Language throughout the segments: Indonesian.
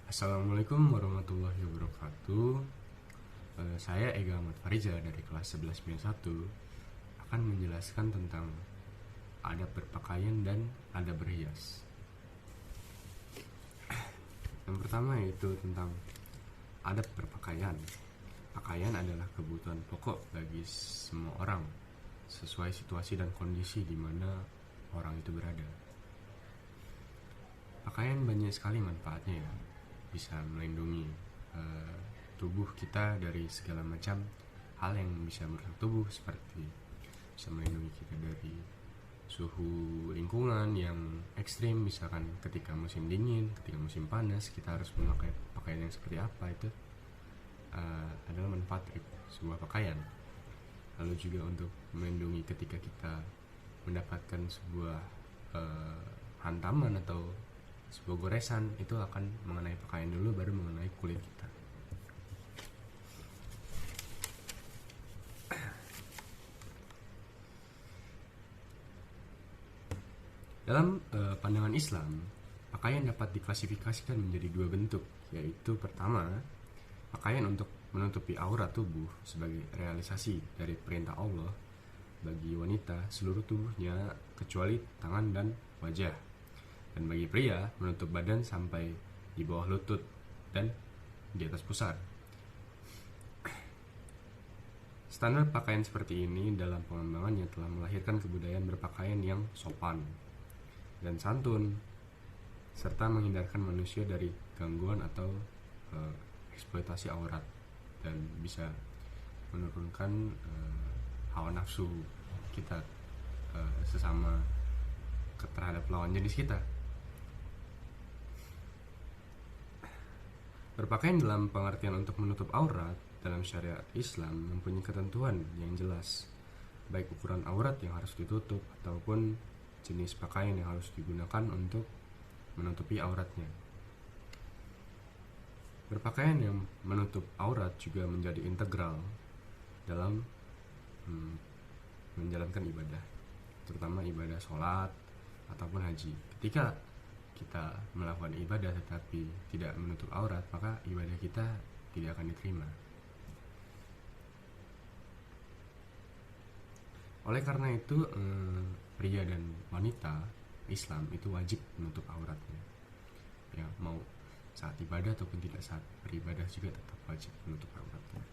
Assalamualaikum warahmatullahi wabarakatuh. Saya Ega Ahmad Fariza dari kelas 11 akan menjelaskan tentang adab berpakaian dan adab berhias. Yang pertama yaitu tentang adab berpakaian. Pakaian adalah kebutuhan pokok bagi semua orang sesuai situasi dan kondisi di mana orang itu berada. Pakaian banyak sekali manfaatnya ya. Bisa melindungi tubuh kita dari segala macam hal yang bisa merusak tubuh, seperti bisa melindungi kita dari suhu lingkungan yang ekstrim, misalkan ketika musim dingin, ketika musim panas kita harus memakai pakaian yang seperti apa. Itu adalah manfaat dari sebuah pakaian. Lalu juga untuk melindungi ketika kita mendapatkan sebuah hantaman atau sebuah goresan, itu akan mengenai pakaian dulu baru mengenai kulit kita. Dalam pandangan Islam, pakaian dapat diklasifikasikan menjadi dua bentuk, yaitu pertama, pakaian untuk menutupi aurat tubuh sebagai realisasi dari perintah Allah bagi wanita seluruh tubuhnya kecuali tangan dan wajah, dan bagi pria menutup badan sampai di bawah lutut dan di atas pusar. Standar pakaian seperti ini dalam pengembangannya telah melahirkan kebudayaan berpakaian yang sopan dan santun, serta menghindarkan manusia dari gangguan atau eksploitasi aurat, dan bisa menurunkan hawa nafsu kita sesama terhadap lawan jenis kita. Berpakaian dalam pengertian untuk menutup aurat dalam syariat Islam mempunyai ketentuan yang jelas, baik ukuran aurat yang harus ditutup ataupun jenis pakaian yang harus digunakan untuk menutupi auratnya. Berpakaian yang menutup aurat juga menjadi integral dalam menjalankan ibadah, terutama ibadah sholat ataupun haji. Ketika kita melakukan ibadah tetapi tidak menutup aurat, maka ibadah kita tidak akan diterima. Oleh karena itu, pria dan wanita Islam itu wajib menutup auratnya. Ya, mau saat ibadah ataupun tidak saat beribadah juga tetap wajib menutup auratnya.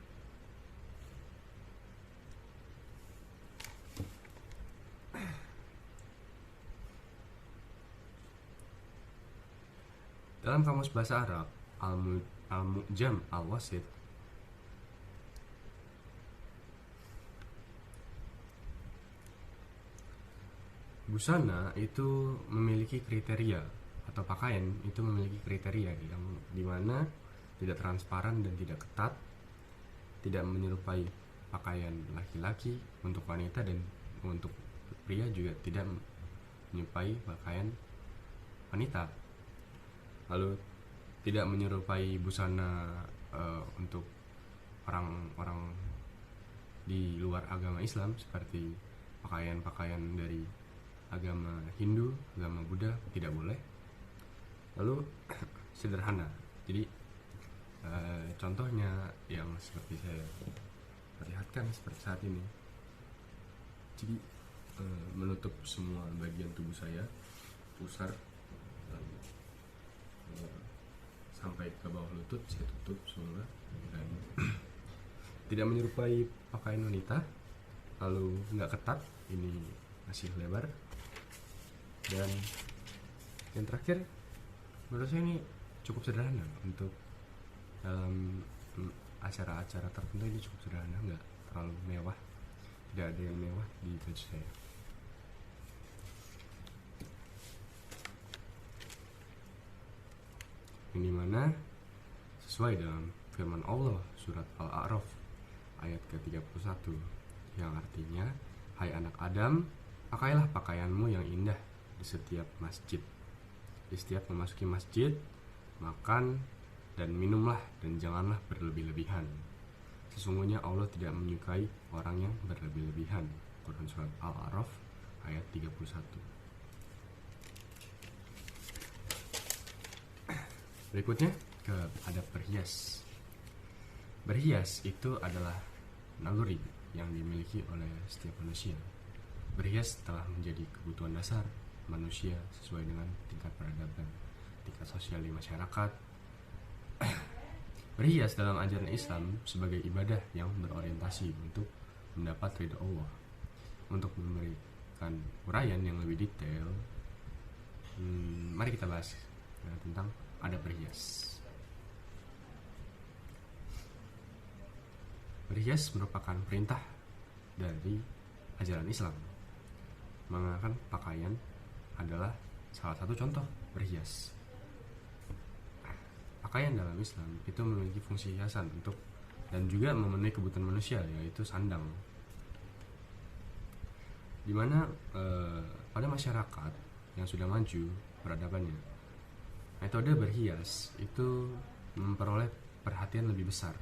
Dalam kamus bahasa Arab Al-Mu'jam Al-Wasit, busana itu memiliki kriteria, atau pakaian itu memiliki kriteria yang dimana tidak transparan dan tidak ketat, tidak menyerupai pakaian laki-laki untuk wanita, dan untuk pria juga tidak menyerupai pakaian wanita. Lalu tidak menyerupai busana untuk orang-orang di luar agama Islam, seperti pakaian-pakaian dari agama Hindu, agama Buddha, tidak boleh. Lalu sederhana, jadi contohnya yang seperti saya perlihatkan seperti saat ini. Jadi menutup semua bagian tubuh saya, pusar, sampai ke bawah lutut saya tutup semua, dan tidak menyerupai pakaian wanita. Lalu nggak ketat, ini masih lebar. Dan yang terakhir, menurut saya ini cukup sederhana untuk dalam acara-acara tertentu. Ini cukup sederhana, nggak terlalu mewah, tidak ada yang mewah di baju saya. Yang dimana sesuai dalam firman Allah surat Al-A'raf ayat ke-31, yang artinya, hai anak Adam, pakailah pakaianmu yang indah di setiap masjid. Di setiap memasuki masjid, makan dan minumlah, dan janganlah berlebih-lebihan. Sesungguhnya Allah tidak menyukai orang yang berlebih-lebihan. Quran surat Al-A'raf ayat 31. Berikutnya, ke adab berhias. Berhias itu adalah naluri yang dimiliki oleh setiap manusia. Berhias telah menjadi kebutuhan dasar manusia sesuai dengan tingkat peradaban, tingkat sosial di masyarakat. Berhias dalam ajaran Islam sebagai ibadah yang berorientasi untuk mendapat ridha Allah. Untuk memberikan uraian yang lebih detail, mari kita bahas tentang adab berhias. Berhias merupakan perintah dari ajaran Islam. Mengenakan pakaian adalah salah satu contoh berhias. Pakaian dalam Islam itu memiliki fungsi hiasan untuk dan juga memenuhi kebutuhan manusia, yaitu sandang. Dimana pada masyarakat yang sudah maju peradabannya, metode berhias itu memperoleh perhatian lebih besar.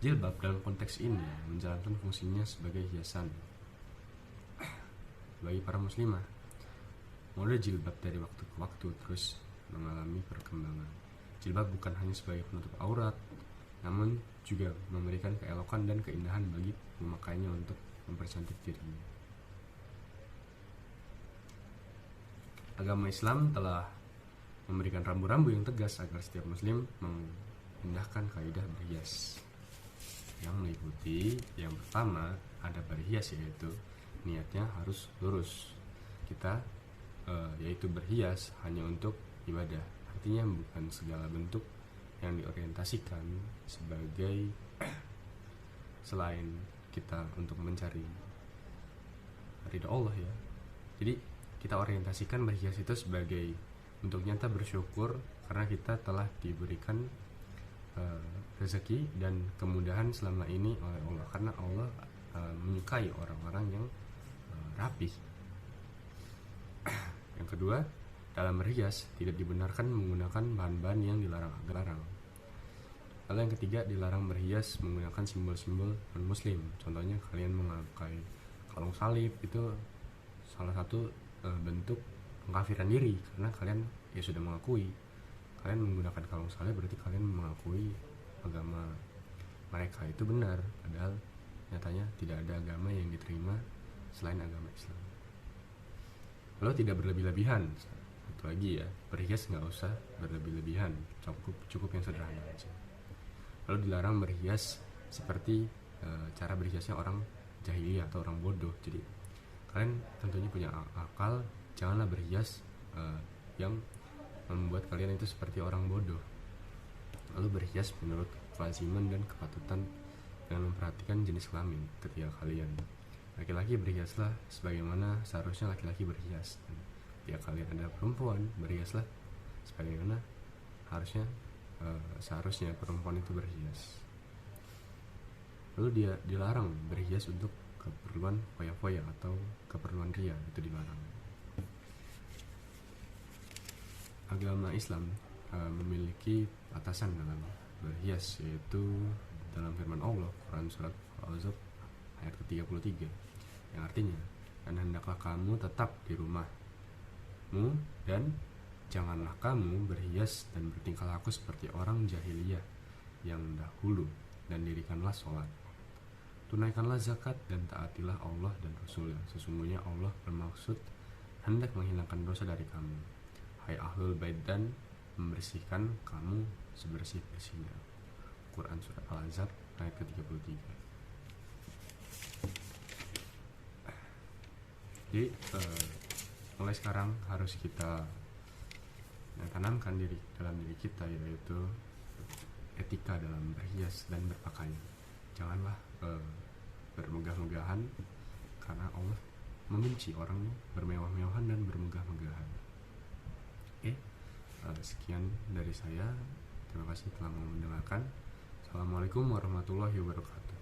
Jilbab dalam konteks ini menjalankan fungsinya sebagai hiasan bagi para muslimah. Mode jilbab dari waktu ke waktu terus mengalami perkembangan. Jilbab bukan hanya sebagai penutup aurat, namun juga memberikan keelokan dan keindahan bagi memakainya untuk mempercantik dirinya. Agama Islam telah memberikan rambu-rambu yang tegas agar setiap muslim mengindahkan kaidah berhias, yang meliputi yang pertama ada berhias, yaitu niatnya harus lurus. Kita yaitu berhias hanya untuk ibadah, artinya bukan segala bentuk yang diorientasikan sebagai selain kita untuk mencari ridha Allah ya. Jadi kita orientasikan berhias itu sebagai untuk nyata bersyukur karena kita telah diberikan rezeki dan kemudahan selama ini oleh Allah, karena Allah menyukai orang-orang yang rapih. Yang kedua, dalam berhias tidak dibenarkan menggunakan bahan-bahan yang dilarang. Lalu yang ketiga, dilarang berhias menggunakan simbol-simbol non-muslim. Contohnya kalian memakai kalung salib, itu salah satu bentuk pengkafiran diri, karena kalian ya sudah mengakui kalian menggunakan kalung salib, berarti kalian mengakui agama mereka itu benar, padahal nyatanya tidak ada agama yang diterima selain agama Islam. Lalu tidak berlebih-lebihan. Satu lagi ya, berhias nggak usah berlebih-lebihan, cukup yang sederhana aja. Lalu dilarang berhias seperti cara berhiasnya orang jahiliyah atau orang bodoh. Jadi kalian tentunya punya akal, janganlah berhias yang membuat kalian itu seperti orang bodoh. Lalu berhias menurut kelaziman dan kepatutan dengan memperhatikan jenis kelamin ketika kalian laki-laki, berhiaslah sebagaimana seharusnya laki-laki berhias, dan ketika kalian adalah perempuan, berhiaslah sebagaimana seharusnya perempuan itu berhias. Lalu dia dilarang berhias untuk keperluan foya-foya atau keperluan ria, itu dilarang. Agama Islam memiliki batasan dalam berhias, yaitu dalam firman Allah Quran surat Al-Ahzab ayat ke-33, yang artinya, dan hendaklah kamu tetap di rumahmu dan janganlah kamu berhias dan bertingkah laku seperti orang jahiliyah yang dahulu, dan dirikanlah sholat, tunaikanlah zakat, dan taatilah Allah dan Rasulnya. Sesungguhnya Allah bermaksud hendak menghilangkan dosa dari kamu, hai ahlul bait, dan membersihkan kamu sebersih-bersihnya. Quran surat Al-Ahzab ayat ke-33. Jadi mulai sekarang harus kita tanamkan dalam diri kita, yaitu etika dalam berhias dan berpakaian. Janganlah bermegah-megahan, karena Allah membenci orang bermewah-mewahan dan bermegah-megahan. Sekian dari saya. Terima kasih telah mendengarkan. Assalamualaikum warahmatullahi wabarakatuh.